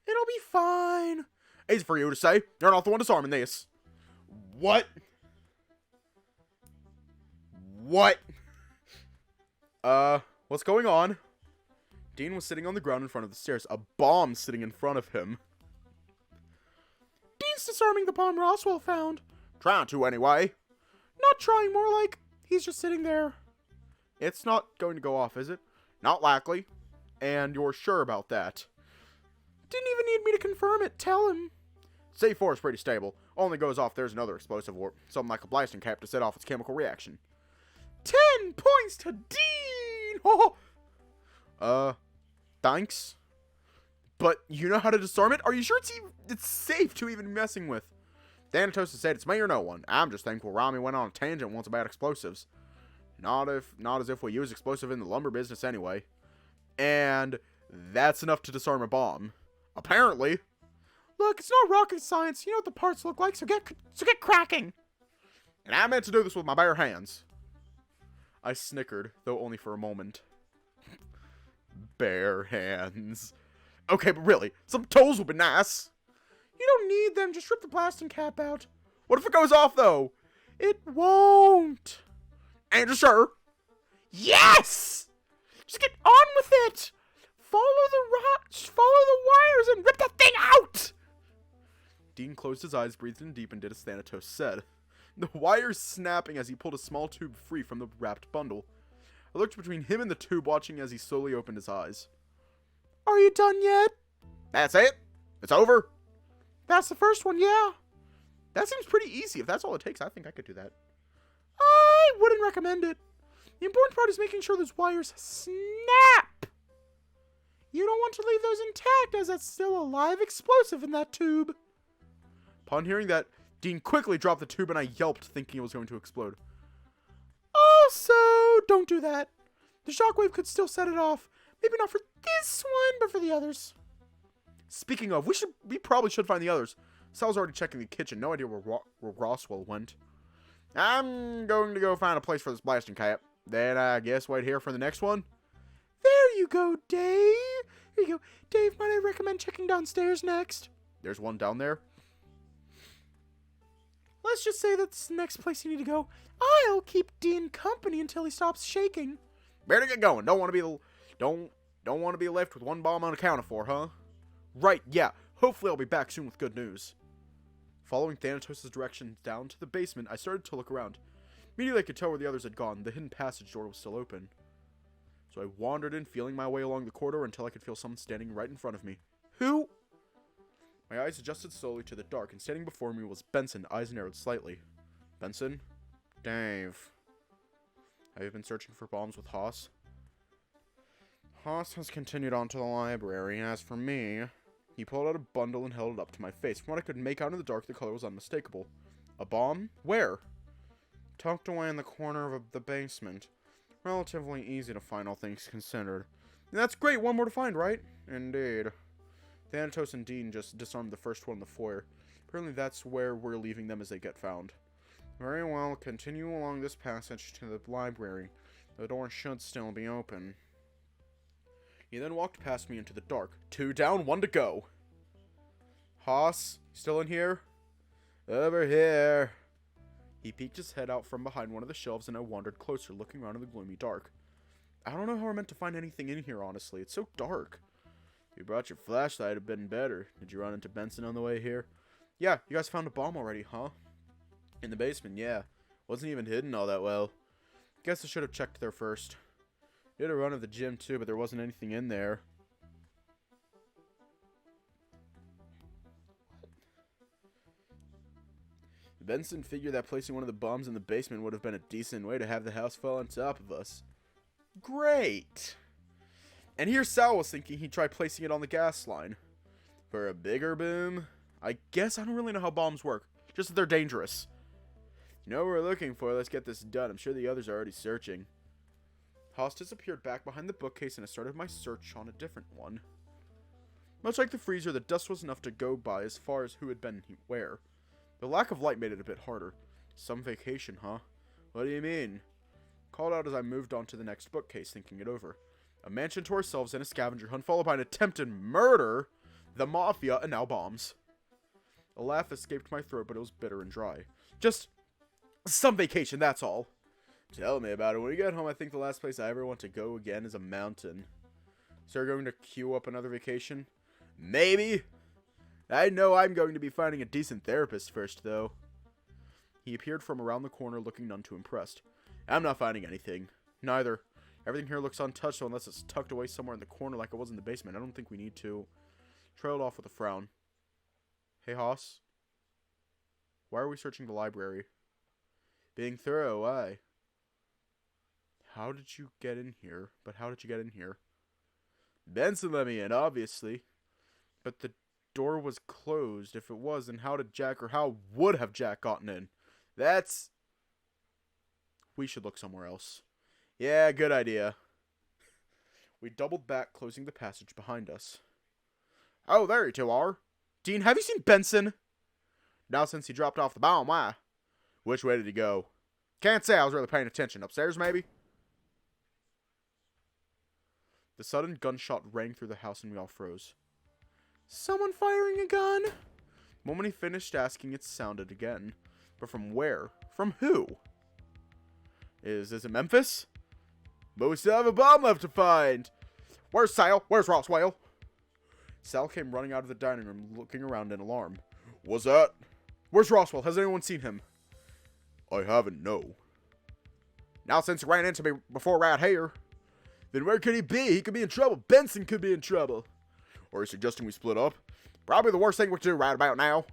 It'll be fine. Easy for you to say. You're not the one disarming this. What? What? What's going on? Dean was sitting on the ground in front of the stairs, a bomb sitting in front of him. Dean's disarming the bomb Roswell found. Trying to, anyway. Not trying, more like he's just sitting there. It's not going to go off, is it? Not likely. And you're sure about that? Didn't even need me to confirm it. Tell him. C4 is pretty stable. Only goes off there's another explosive or something like a blasting cap to set off its chemical reaction. 10 points to Dean! Thanks. But you know how to disarm it? Are you sure it's safe to even messing with? Thanatos has said it's me or no one. I'm just thankful Rami went on a tangent once about explosives. Not as if we use explosive in the lumber business anyway. And that's enough to disarm a bomb. Apparently. Look, it's not rocket science. You know what the parts look like, so get cracking. And I meant to do this with my bare hands. I snickered, though only for a moment. Bare hands. Okay, but really, some toes would be nice. You don't need them, just rip the blasting cap out. What if it goes off, though? It won't. Ain't you sure? Yes! Just get on with it! Follow the wires and rip that thing out! Dean closed his eyes, breathed in deep, and did as Thanatos said. The wires snapping as he pulled a small tube free from the wrapped bundle. I looked between him and the tube, watching as he slowly opened his eyes. Are you done yet? That's it? It's over? That's the first one, yeah. That seems pretty easy. If that's all it takes, I think I could do that. I wouldn't recommend it. The important part is making sure those wires snap. You don't want to leave those intact, as that's still a live explosive in that tube. Upon hearing that, Dean quickly dropped the tube and I yelped, thinking it was going to explode. Also, don't do that. The shockwave could still set it off. Maybe not for this one, but for the others. Speaking of, we probably should find the others. Sal's already checking the kitchen. No idea where Roswell went. I'm going to go find a place for this blasting cap. Then I guess wait here for the next one. There you go, Dave. Here you go. Dave, might I recommend checking downstairs next? There's one down there. Let's just say that's the next place you need to go. I'll keep Dean company until he stops shaking. Better get going. Don't want to be left with one bomb unaccounted for, huh? Right, yeah. Hopefully I'll be back soon with good news. Following Thanatos' directions down to the basement, I started to look around. Immediately I could tell where the others had gone. The hidden passage door was still open. So I wandered in, feeling my way along the corridor until I could feel someone standing right in front of me. Who? My eyes adjusted slowly to the dark, and standing before me was Benson, eyes narrowed slightly. Benson? Dave. Have you been searching for bombs with Haas? Haas has continued on to the library. As for me... He pulled out a bundle and held it up to my face. From what I could make out in the dark, the color was unmistakable. A bomb? Where? Tucked away in the corner of the basement. Relatively easy to find, all things considered. And that's great, one more to find, right? Indeed. Thanatos and Dean just disarmed the first one in the foyer. Apparently that's where we're leaving them as they get found. Very well, continue along this passage to the library. The door should still be open. He then walked past me into the dark. 2 down, 1 to go. Haas, still in here? Over here. He peeked his head out from behind one of the shelves and I wandered closer, looking around in the gloomy dark. I don't know how we're meant to find anything in here, honestly. It's so dark. If you brought your flashlight, it'd have been better. Did you run into Benson on the way here? Yeah, you guys found a bomb already, huh? In the basement, yeah. Wasn't even hidden all that well. Guess I should have checked there first. Did a run of the gym too, but there wasn't anything in there. Benson figured that placing one of the bombs in the basement would have been a decent way to have the house fall on top of us. Great! And here Sal was thinking he'd try placing it on the gas line. For a bigger boom? I guess I don't really know how bombs work. Just that they're dangerous. You know what we're looking for, let's get this done. I'm sure the others are already searching. Haas disappeared back behind the bookcase and I started my search on a different one. Much like the freezer, the dust was enough to go by as far as who had been where. The lack of light made it a bit harder. Some vacation, huh? What do you mean? Called out as I moved on to the next bookcase, thinking it over. A mansion to ourselves and a scavenger hunt, followed by an attempted murder, the mafia, and now bombs. A laugh escaped my throat, but it was bitter and dry. Just some vacation, that's all. Tell me about it. When you get home, I think the last place I ever want to go again is a mountain. So you're going to queue up another vacation? Maybe. I know I'm going to be finding a decent therapist first, though. He appeared from around the corner, looking none too impressed. I'm not finding anything. Neither. Everything here looks untouched, so unless it's tucked away somewhere in the corner like it was in the basement, I don't think we need to. Trailed off with a frown. Hey, Haas. Why are we searching the library? Being thorough, why? How did you get in here? But how did you get in here? Benson let me in, obviously. But the door was closed. If it was, then how did Jack, or how would have Jack gotten in? That's... We should look somewhere else. Yeah, good idea. We doubled back, closing the passage behind us. Oh, there you two are. Dean, have you seen Benson? Now since he dropped off the bomb, why? Which way did he go? Can't say I was really paying attention. Upstairs, maybe? The sudden gunshot rang through the house and we all froze. Someone firing a gun? The moment he finished asking, it sounded again. But from where? From who? Is this in Memphis? But we still have a bomb left to find. Where's Sal? Where's Roswell? Sal came running out of the dining room, looking around in alarm. What's that? Where's Roswell? Has anyone seen him? I haven't, no. Now since he ran into me before right here. Then where could he be? He could be in trouble. Benson could be in trouble. Or are you suggesting we split up? Probably the worst thing we could do right about now.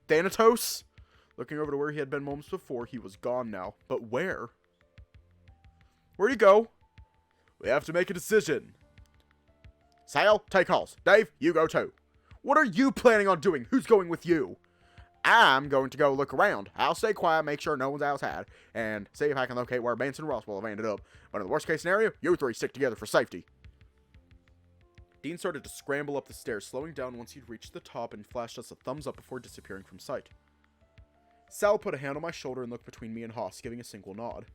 Thanatos? Looking over to where he had been moments before, he was gone now. But where? Where'd he go? We have to make a decision. Sal, take calls. Dave, you go too. What are you planning on doing? Who's going with you? I'm going to go look around. I'll stay quiet, make sure no one's outside, and see if I can locate where Benson and Roswell have ended up. But in the worst case scenario, you three stick together for safety. Dean started to scramble up the stairs, slowing down once he'd reached the top and flashed us a thumbs up before disappearing from sight. Sal put a hand on my shoulder and looked between me and Haas, giving a single nod.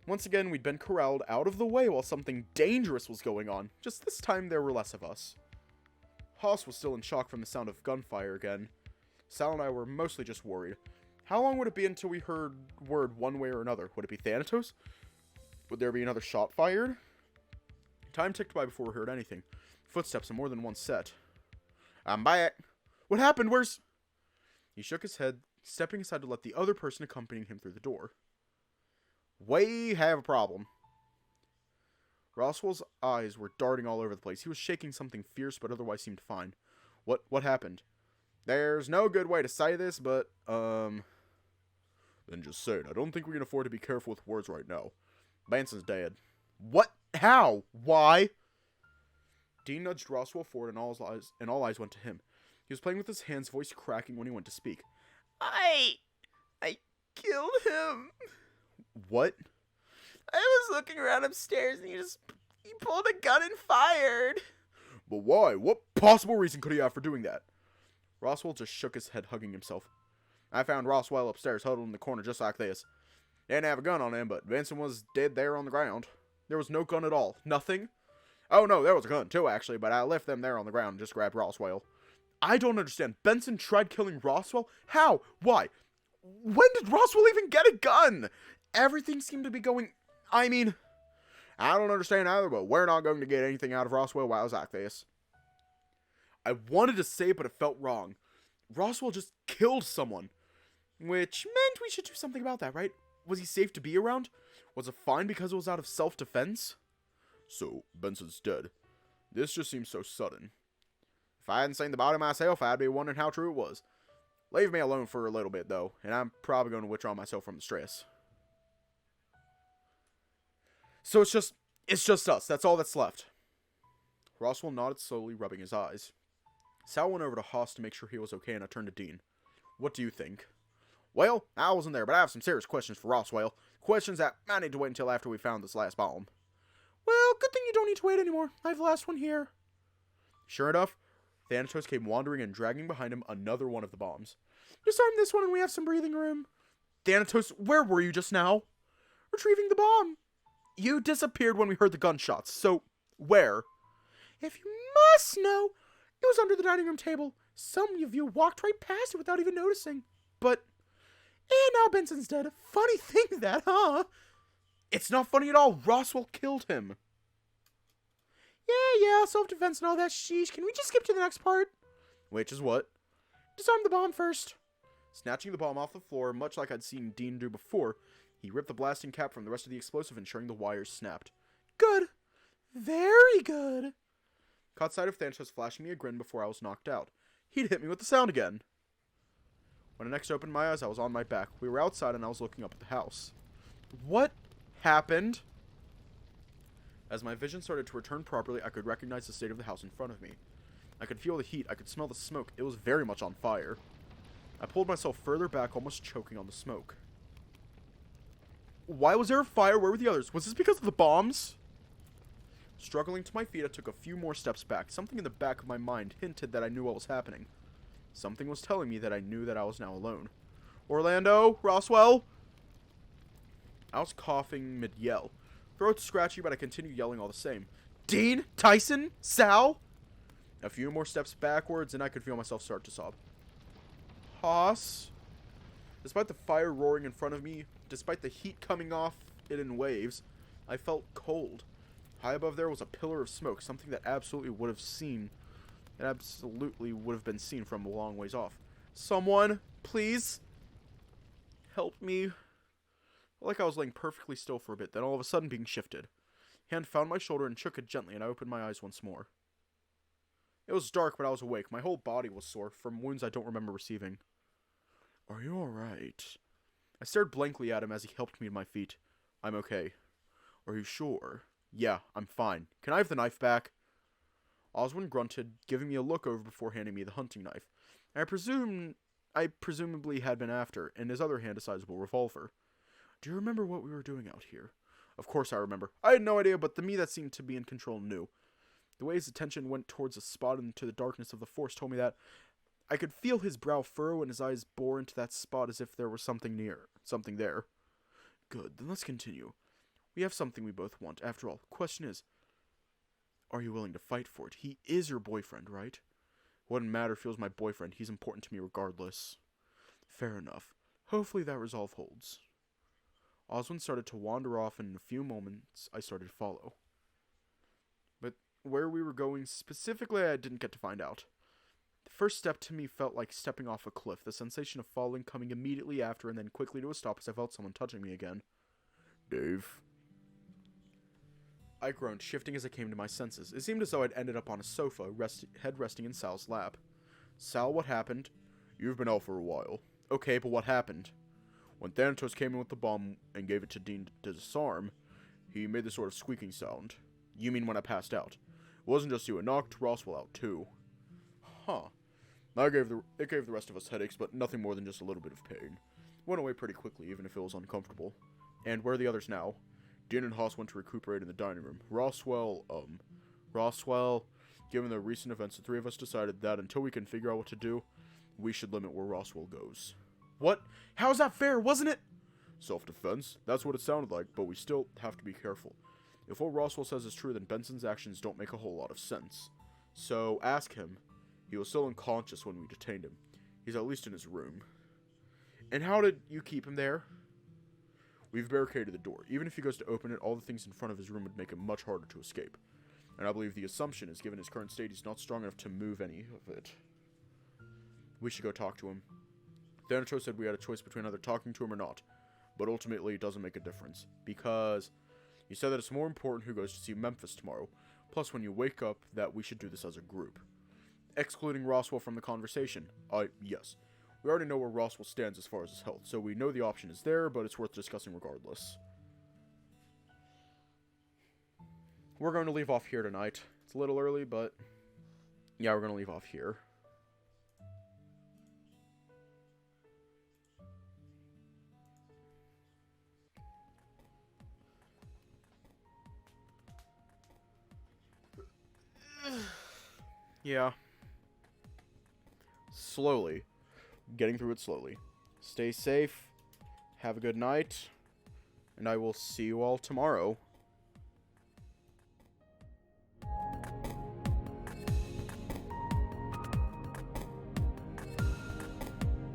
Once again, we'd been corralled out of the way while something dangerous was going on. Just this time, there were less of us. Haas was still in shock from the sound of gunfire again. Sal and I were mostly just worried. How long would it be until we heard word one way or another? Would it be Thanatos? Would there be another shot fired? Time ticked by before we heard anything. Footsteps in more than one set. I'm back. What happened? Where's... He shook his head, stepping aside to let the other person accompanying him through the door. We have a problem. Roswell's eyes were darting all over the place. He was shaking something fierce, but otherwise seemed fine. What happened? There's no good way to say this, but, Then just say it. I don't think we can afford to be careful with words right now. Benson's dead. What? How? Why? Dean nudged Roswell forward and all eyes went to him. He was playing with his hands, voice cracking when he went to speak. I killed him. What? I was looking around upstairs and he pulled a gun and fired. But why? What possible reason could he have for doing that? Roswell just shook his head, hugging himself. I found Roswell upstairs huddled in the corner just like this. They didn't have a gun on him, but Vincent was dead there on the ground. There was no gun at all. Nothing. Oh no, there was a gun too actually, but I left them there on the ground and just grabbed Roswell. I don't understand. Benson tried killing Roswell? How? Why? When did Roswell even get a gun? Everything seemed to be going... I mean, I don't understand either, but we're not going to get anything out of Roswell while it's like this. I wanted to say it, but it felt wrong. Roswell just killed someone. Which meant we should do something about that, right? Was he safe to be around? Was it fine because it was out of self-defense? So, Benson's dead. This just seems so sudden. If I hadn't seen the body myself, I'd be wondering how true it was. Leave me alone for a little bit, though, and I'm probably going to withdraw myself from the stress. So it's just us. That's all that's left. Roswell nodded slowly, rubbing his eyes. Sal went over to Haas to make sure he was okay, and I turned to Dean. What do you think? Well, I wasn't there, but I have some serious questions for Roswell. Questions that I need to wait until after we found this last bomb. Well, good thing you don't need to wait anymore. I have the last one here. Sure enough, Thanatos came wandering and dragging behind him another one of the bombs. Disarm this one and we have some breathing room. Thanatos, where were you just now? Retrieving the bomb. You disappeared when we heard the gunshots, so where? If you must know, it was under the dining room table. Some of you walked right past it without even noticing. But, and now Benson's dead. Funny thing that, huh? It's not funny at all. Roswell killed him. Yeah, self-defense and all that sheesh. Can we just skip to the next part? Which is what? Disarm the bomb first. Snatching the bomb off the floor, much like I'd seen Dean do before, he ripped the blasting cap from the rest of the explosive, ensuring the wires snapped. Good. Very good. Caught sight of Thanatos flashing me a grin before I was knocked out. He'd hit me with the sound again. When I next opened my eyes, I was on my back. We were outside and I was looking up at the house. What happened? As my vision started to return properly, I could recognize the state of the house in front of me. I could feel the heat. I could smell the smoke. It was very much on fire. I pulled myself further back, almost choking on the smoke. Why was there a fire? Where were the others? Was this because of the bombs? Struggling to my feet, I took a few more steps back. Something in the back of my mind hinted that I knew what was happening. Something was telling me that I knew that I was now alone. Orlando? Roswell? I was coughing mid-yell. Throat scratchy, but I continued yelling all the same. Dean? Tyson? Sal? A few more steps backwards, and I could feel myself start to sob. Haas? Despite the fire roaring in front of me, despite the heat coming off it in waves, I felt cold. High above there was a pillar of smoke, something that absolutely would have been seen from a long ways off. Someone, please, help me. Like I was laying perfectly still for a bit, then all of a sudden being shifted. Hand found my shoulder and shook it gently, and I opened my eyes once more. It was dark, but I was awake. My whole body was sore from wounds I don't remember receiving. Are you alright? I stared blankly at him as he helped me to my feet. I'm okay. Are you sure? Yeah, I'm fine. Can I have the knife back? Oswin grunted, giving me a look over before handing me the hunting knife. I presumably had been after, in his other hand a sizable revolver. Do you remember what we were doing out here? Of course I remember. I had no idea, but the me that seemed to be in control knew. The way his attention went towards a spot into the darkness of the forest told me that. I could feel his brow furrow and his eyes bore into that spot as if there was something there. Good, then let's continue. We have something we both want. After all, the question is, are you willing to fight for it? He is your boyfriend, right? Wouldn't matter if he was my boyfriend. He's important to me regardless. Fair enough. Hopefully that resolve holds. Oswin started to wander off, and in a few moments, I started to follow. But where we were going specifically, I didn't get to find out. The first step to me felt like stepping off a cliff, the sensation of falling coming immediately after and then quickly to a stop as I felt someone touching me again. Dave? I groaned, shifting as I came to my senses. It seemed as though I'd ended up on a sofa, head resting in Sal's lap. Sal, what happened? You've been out for a while. Okay, but what happened? When Thanatos came in with the bomb and gave it to Dean to disarm, he made this sort of squeaking sound. You mean when I passed out? It wasn't just you, it knocked Roswell out too. Huh. It gave the rest of us headaches, but nothing more than just a little bit of pain. Went away pretty quickly, even if it was uncomfortable. And where are the others now? Dean and Haas went to recuperate in the dining room. Roswell, given the recent events, the three of us decided that until we can figure out what to do, we should limit where Roswell goes. What? How's that fair, wasn't it? Self-defense? That's what it sounded like, but we still have to be careful. If what Roswell says is true, then Benson's actions don't make a whole lot of sense. So, ask him. He was still unconscious when we detained him. He's at least in his room. And how did you keep him there? We've barricaded the door. Even if he goes to open it, all the things in front of his room would make it much harder to escape. And I believe the assumption is, given his current state, he's not strong enough to move any of it. We should go talk to him. Thanatos said we had a choice between either talking to him or not. But ultimately, it doesn't make a difference. Because you said that it's more important who goes to see Memphis tomorrow. Plus, when you wake up, that we should do this as a group. Excluding Roswell from the conversation. Yes. We already know where Roswell stands as far as his health, so we know the option is there, but it's worth discussing regardless. We're going to leave off here tonight. It's a little early, but yeah, we're going to leave off here. Yeah. Slowly. Getting through it slowly. Stay safe. Have a good night. And I will see you all tomorrow.